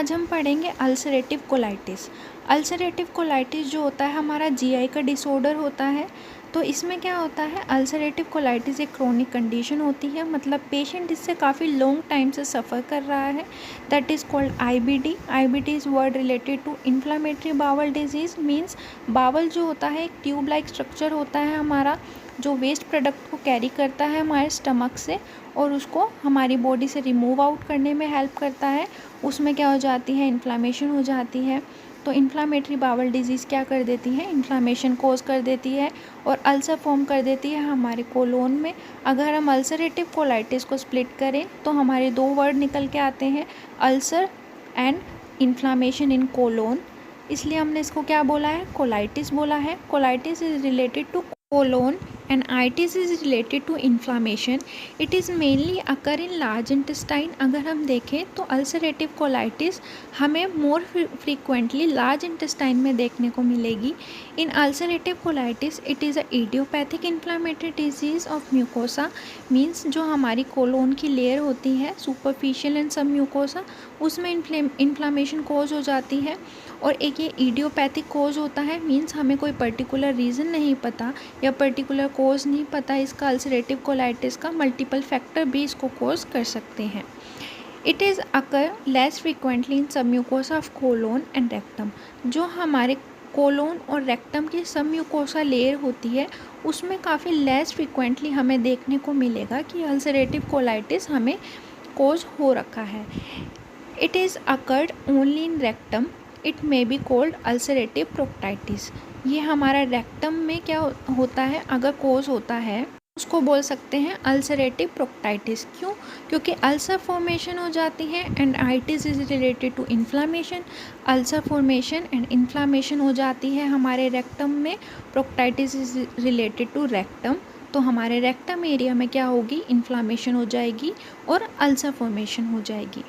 आज हम पढ़ेंगे अल्सरेटिव कोलाइटिस। अल्सरेटिव कोलाइटिस जो होता है हमारा जीआई का डिसऑर्डर होता है। तो इसमें क्या होता है, अल्सरेटिव कोलाइटिस एक क्रोनिक कंडीशन होती है, मतलब पेशेंट इससे काफ़ी लॉन्ग टाइम से सफ़र कर रहा है। That is called IBD. IBD is word related to inflammatory bowel disease. Means bowel जो होता है एक ट्यूब लाइक स्ट्रक्चर होता है हमारा, जो वेस्ट प्रोडक्ट को कैरी करता है हमारे स्टमक से और उसको हमारी बॉडी से रिमूव आउट करने में हेल्प करता है। उसमें क्या हो जाती है, इन्फ्लामेशन हो जाती है। तो इन्फ्लामेटरी बावल डिजीज़ क्या कर देती है, इन्फ्लामेशन कोज कर देती है और अल्सर फॉर्म कर देती है हमारे कोलोन में। अगर हम अल्सरेटिव कोलाइटिस को स्प्लिट करें तो हमारे दो वर्ड निकल के आते हैं, ulcer and inflammation in colon. इसलिए हमने इसको क्या बोला है, कोलाइटिस बोला है। Colitis is related to colon and itis is related to inflammation. It is mainly occur in large intestine. अगर हम देखें तो अल्सरेटिव कोलाइटिस हमें मोर फ्रीक्वेंटली लार्ज इंटेस्टाइन में देखने को मिलेगी। In ulcerative colitis it is a idiopathic inflammatory disease of mucosa. Means जो हमारी कोलोन की लेयर होती है सुपरफिशियल एंड सब म्यूकोसा, उसमें इन्फ्लामेशन कोज हो जाती है। और एक ये इडियोपैथिक कोज होता है, मीन्स हमें कोई पर्टिकुलर रीज़न नहीं पता या पर्टिकुलर कोज नहीं पता इसका अल्सरेटिव कोलाइटिस का, मल्टीपल फैक्टर भी इसको कोज कर सकते हैं। It is occur less frequently in submucosa of colon and rectum. जो हमारे कोलोन और रेक्टम की सब म्यूकोसा लेयर होती है उसमें काफ़ी लेस फ्रीक्वेंटली हमें देखने को मिलेगा कि अल्सरेटिव कोलाइटिस हमें कोज हो रखा है। It is occurred only in rectum. It may be called ulcerative proctitis. ये हमारा रेक्टम में क्या होता है, अगर कोज होता है उसको बोल सकते हैं अल्सरेटिव प्रोक्टाइटिस। क्यों? क्योंकि अल्सर फॉर्मेशन हो जाती है and itis is related to inflammation. Ulcer formation and inflammation हो जाती है हमारे रेक्टम में, proctitis is related to rectum. तो हमारे रेक्टम एरिया में क्या होगी, इन्फ्लामेशन हो जाएगी और अल्सर फॉर्मेशन हो जाएगी।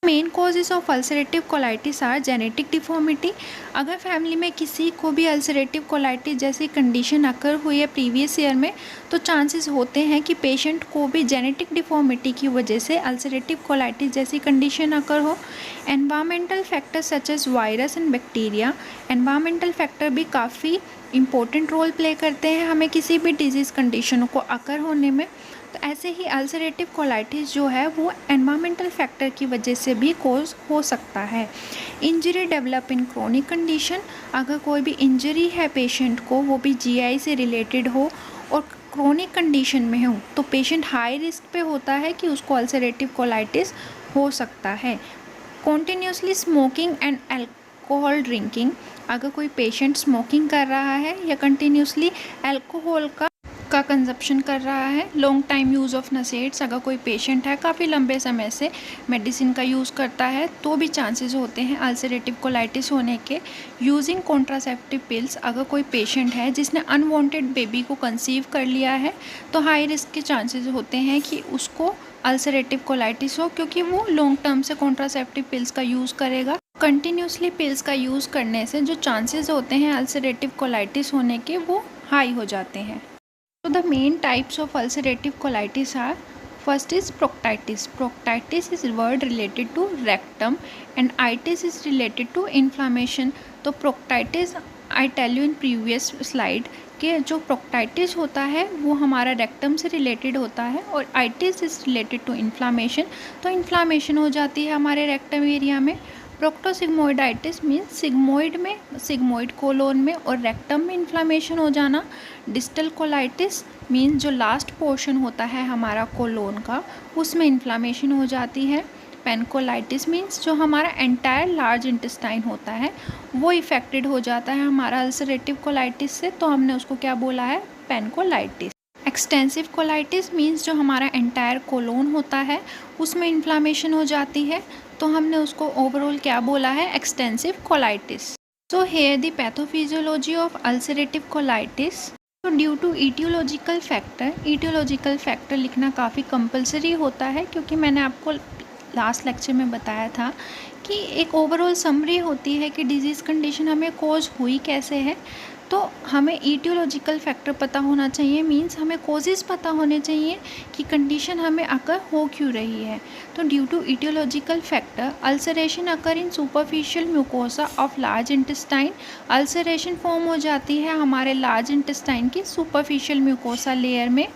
Main causes of ulcerative colitis are genetic deformity. अगर फैमिली में किसी को भी अल्सरेटिव कोलाइटिस जैसी कंडीशन अकर हुई है प्रीवियस ईयर में, तो चांसेस होते हैं कि पेशेंट को भी जेनेटिक डिफॉर्मिटी की वजह से अल्सरेटिव कोलाइटिस जैसी कंडीशन अकर हो। Environmental factors such as virus and bacteria. Environmental factor भी काफ़ी इंपॉर्टेंट रोल प्ले करते हैं हमें किसी भी डिजीज़ कंडीशन को अकर होने में। तो ऐसे ही अल्सरेटिव कोलाइटिस जो है वो एनवायरमेंटल फैक्टर की वजह से भी कोज हो सकता है। Injury develop in chronic condition. अगर कोई भी इंजरी है पेशेंट को, वो भी जीआई से रिलेटेड हो और क्रोनिक कंडीशन में हो, तो पेशेंट हाई रिस्क पे होता है कि उसको अल्सरेटिव कोलाइटिस हो सकता है। Continuously smoking and alcohol drinking. अगर कोई पेशेंट स्मोकिंग कर रहा है या कंटिन्यूसली अल्कोहल का कंजप्शन कर रहा है, लॉन्ग टाइम यूज़ ऑफ नशेड्स। अगर कोई पेशेंट है काफ़ी लंबे समय से मेडिसिन का यूज़ करता है, तो भी चांसेस होते हैं अल्सरेटिव कोलाइटिस होने के। Using contraceptive pills. अगर कोई पेशेंट है जिसने अनवांटेड बेबी को कंसीव कर लिया है, तो हाई रिस्क के चांसेस होते हैं कि उसको अल्सरेटिव कोलाइटिस हो, क्योंकि वो लॉन्ग टर्म से कॉन्ट्रासेप्टिव पिल्स का यूज़ करेगा। कंटिन्यूसली पिल्स का यूज़ करने से जो चांसेस होते हैं अल्सरेटिव कोलाइटिस होने के, वो हाई हो जाते हैं। So the main types of ulcerative colitis are, first is proctitis. Proctitis is word related to rectum and itis is related to inflammation. तो proctitis I tell you in previous slide कि जो proctitis होता है वो हमारा rectum से related होता है और itis is related to inflammation। तो इन्फ्लामेशन हो जाती है हमारे रेक्टम एरिया में। प्रोक्टोसिग्मोइडाइटिस मीन्स सिग्मोइड में, सिग्मोइड कोलोन में और रेक्टम में इन्फ्लामेशन हो जाना। डिस्टल कोलाइटिस मीन्स जो लास्ट पोर्शन होता है हमारा कोलोन का, उसमें इन्फ्लामेशन हो जाती है। पेनकोलाइटिस मीन्स जो हमारा एंटायर लार्ज इंटेस्टाइन होता है वो इफेक्टेड हो जाता है हमारा अल्सरेटिव कोलाइटिस से, तो हमने उसको क्या बोला है, पेनकोलाइटिस। एक्सटेंसिव कोलाइटिस मीन्स जो हमारा एंटायर कोलोन होता है उसमें इन्फ्लामेशन हो जाती है, तो हमने उसको ओवरऑल क्या बोला है, extensive colitis. So here the pathophysiology of ulcerative colitis. तो due to aetiological factor, aetiological factor लिखना काफ़ी कंपलसरी होता है, क्योंकि मैंने आपको लास्ट लेक्चर में बताया था कि एक ओवरऑल समरी होती है कि डिजीज़ कंडीशन हमें कोज हुई कैसे है। तो हमें ईटियोलॉजिकल फैक्टर पता होना चाहिए, मींस हमें कॉजेज़ पता होने चाहिए कि कंडीशन हमें अकर हो क्यों रही है। तो due to aetiological factor ulceration occur in superficial mucosa of large intestine. Ulceration form हो जाती है हमारे लार्ज इंटेस्टाइन की सुपरफिशियल म्यूकोसा लेयर में।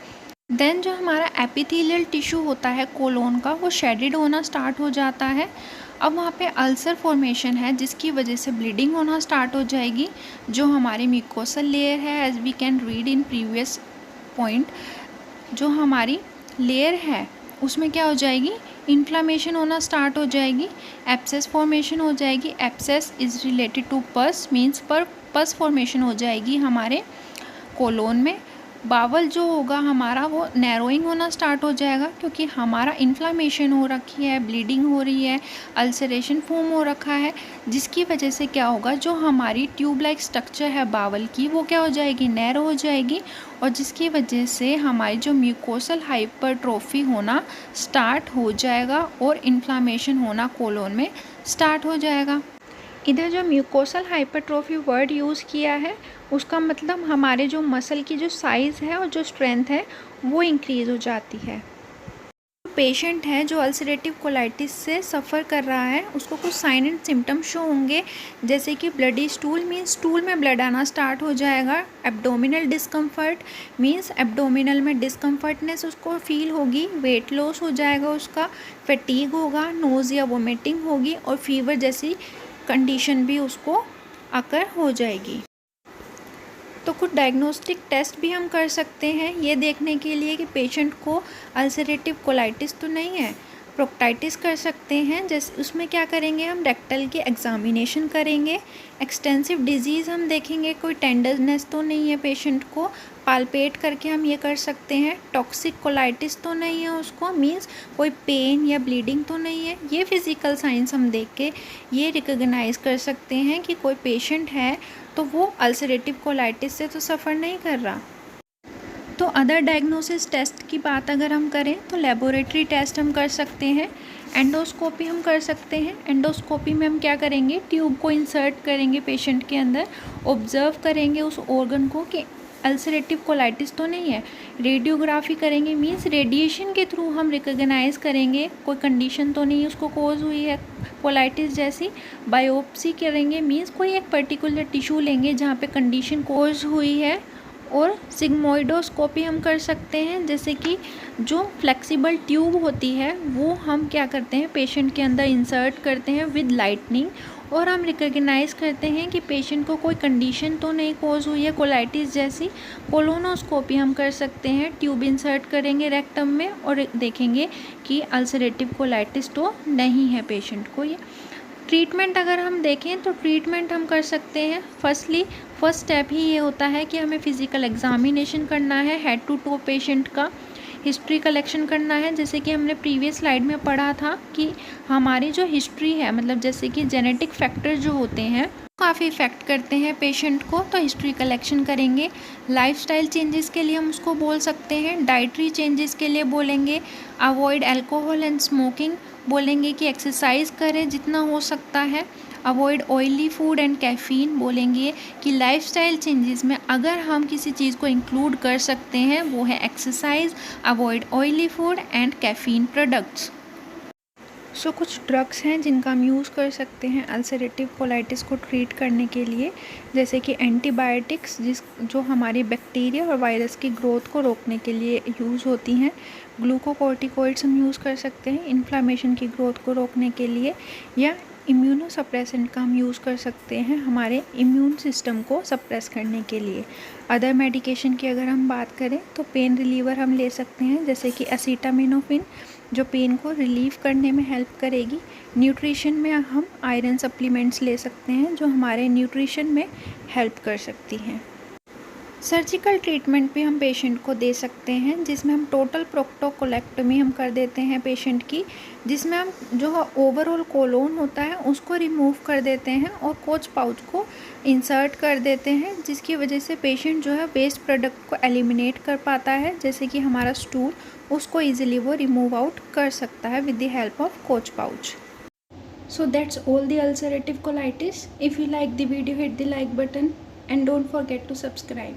देन जो हमारा एपिथेलियल टिश्यू होता है कोलोन का, वो शेडेड होना स्टार्ट हो जाता है। अब वहाँ पे अल्सर फॉर्मेशन है जिसकी वजह से ब्लीडिंग होना स्टार्ट हो जाएगी। जो हमारी म्यूकोसल लेयर है, as we can read in previous point, जो हमारी लेयर है उसमें क्या हो जाएगी, इन्फ्लामेशन होना स्टार्ट हो जाएगी, एब्सेस फॉर्मेशन हो जाएगी। एब्सेस इज़ रिलेटेड टू पस, मीन्स पर पस फॉर्मेशन हो जाएगी हमारे कोलोन में। बावल जो होगा हमारा वो नैरोइंग होना स्टार्ट हो जाएगा, क्योंकि हमारा इन्फ्लामेशन हो रखी है, ब्लीडिंग हो रही है, अल्सरेशन फॉर्म हो रखा है, जिसकी वजह से क्या होगा, जो हमारी ट्यूब लाइक स्ट्रक्चर है बावल की वो क्या हो जाएगी, नैरो हो जाएगी, और जिसकी वजह से हमारी जो म्यूकोसल हाइपरट्रोफी होना स्टार्ट हो जाएगा और इन्फ्लामेशन होना कोलोन में स्टार्ट हो जाएगा। इधर जो म्यूकोसल हाइपरट्रोफी वर्ड यूज़ किया है उसका मतलब हमारे जो मसल की जो साइज़ है और जो स्ट्रेंथ है वो इंक्रीज़ हो जाती है। पेशेंट है जो अल्सरेटिव कोलाइटिस से सफ़र कर रहा है उसको कुछ साइन एंड सिम्टम शो होंगे, जैसे कि ब्लडी स्टूल, मीन्स स्टूल में ब्लड आना स्टार्ट हो जाएगा। एब्डोमिनल डिस्कम्फर्ट, मीन्स एब्डोमिनल में डिस्कम्फर्टनेस उसको फील होगी। वेट लॉस हो जाएगा उसका। फटीग होगा, नोज़ या वोमिटिंग होगी, और फीवर जैसी कंडीशन भी उसको अकर हो जाएगी। तो कुछ डायग्नोस्टिक टेस्ट भी हम कर सकते हैं ये देखने के लिए कि पेशेंट को अल्सरेटिव कोलाइटिस तो नहीं है। प्रोक्टाइटिस कर सकते हैं, जैसे उसमें क्या करेंगे, हम रेक्टल की एग्जामिनेशन करेंगे। एक्सटेंसिव डिजीज़ हम देखेंगे, कोई टेंडरनेस तो नहीं है पेशेंट को, पालपेट करके हम ये कर सकते हैं। टॉक्सिक कोलाइटिस तो नहीं है उसको, मींस कोई पेन या ब्लीडिंग तो नहीं है। ये फिज़िकल साइंस हम देख के ये रिकॉग्नाइज़ कर सकते हैं कि कोई पेशेंट है तो वो अल्सरेटिव कोलाइटिस से तो सफ़र नहीं कर रहा। तो अदर डायग्नोसिस टेस्ट की बात अगर हम करें तो लेबोरेटरी टेस्ट हम कर सकते हैं। एंडोस्कोपी हम कर सकते हैं। एंडोस्कोपी में हम क्या करेंगे, ट्यूब को इंसर्ट करेंगे पेशेंट के अंदर, ऑब्जर्व करेंगे उस ऑर्गन को कि अल्सरेटिव कोलाइटिस तो नहीं है। रेडियोग्राफी करेंगे, मींस रेडिएशन के थ्रू हम रिकॉग्नाइज़ करेंगे कोई कंडीशन तो नहीं उसको कोज हुई है कोलाइटिस जैसी। बायोप्सी करेंगे, मींस कोई एक पर्टिकुलर टिश्यू लेंगे जहाँ पे कंडीशन कोज हुई है। और सिग्मोइडोस्कोपी हम कर सकते हैं, जैसे कि जो फ्लेक्सिबल ट्यूब होती है वो हम क्या करते हैं पेशेंट के अंदर इंसर्ट करते हैं विद लाइटनिंग, और हम रिकॉग्नाइज़ करते हैं कि पेशेंट को कोई कंडीशन तो नहीं कोज हुई है कोलाइटिस जैसी। कोलोनोस्कोपी हम कर सकते हैं, ट्यूब इंसर्ट करेंगे रेक्टम में और देखेंगे कि अल्सरेटिव कोलाइटिस तो नहीं है पेशेंट को। ये ट्रीटमेंट अगर हम देखें तो ट्रीटमेंट हम कर सकते हैं। फर्स्ट स्टेप ही ये होता है कि हमें फ़िज़िकल एग्जामिनेशन करना है हेड टू टो पेशेंट का, हिस्ट्री कलेक्शन करना है। जैसे कि हमने प्रीवियस स्लाइड में पढ़ा था कि हमारी जो हिस्ट्री है, मतलब जैसे कि जेनेटिक फैक्टर जो होते हैं काफ़ी इफ़ेक्ट करते हैं पेशेंट को, तो हिस्ट्री कलेक्शन करेंगे। लाइफस्टाइल चेंजेस के लिए हम उसको बोल सकते हैं। डाइटरी चेंजेस के लिए बोलेंगे अवॉइड अल्कोहल एंड स्मोकिंग, बोलेंगे कि एक्सरसाइज करें जितना हो सकता है। Avoid oily food and caffeine, बोलेंगे कि लाइफस्टाइल चेंजेस में अगर हम किसी चीज़ को इंक्लूड कर सकते हैं वो है exercise, avoid oily food and caffeine products. So कुछ ड्रग्स हैं जिनका हम यूज़ कर सकते हैं अल्सरेटिव कोलाइटिस को ट्रीट करने के लिए, जैसे कि एंटीबायोटिक्स जो हमारी बैक्टीरिया और वायरस की ग्रोथ को रोकने के लिए यूज़ होती हैं। ग्लूकोकॉर्टिकॉइड्स हम यूज़ कर सकते हैं इन्फ्लामेशन की ग्रोथ को रोकने के लिए, या इम्यूनोसप्रेसेंट का हम यूज़ कर सकते हैं हमारे इम्यून सिस्टम को सप्रेस करने के लिए। अदर मेडिकेशन की अगर हम बात करें तो पेन रिलीवर हम ले सकते हैं, जैसे कि एसिटामिनोफेन जो पेन को रिलीव करने में हेल्प करेगी। न्यूट्रिशन में हम आयरन सप्लीमेंट्स ले सकते हैं जो हमारे न्यूट्रिशन में हेल्प कर सकती हैं। सर्जिकल ट्रीटमेंट भी हम पेशेंट को दे सकते हैं, जिसमें हम टोटल प्रोक्टोकोलेक्टमी हम कर देते हैं पेशेंट की, जिसमें हम जो ओवरऑल कोलोन होता है उसको रिमूव कर देते हैं और कोच पाउच को इंसर्ट कर देते हैं, जिसकी वजह से पेशेंट जो है वेस्ट प्रोडक्ट को एलिमिनेट कर पाता है, जैसे कि हमारा स्टूल, उसको ईजिली वो रिमूव आउट कर सकता है with the help of coach pouch. So that's all the ulcerative colitis. If you like the video, hit the like button. and don't forget to subscribe.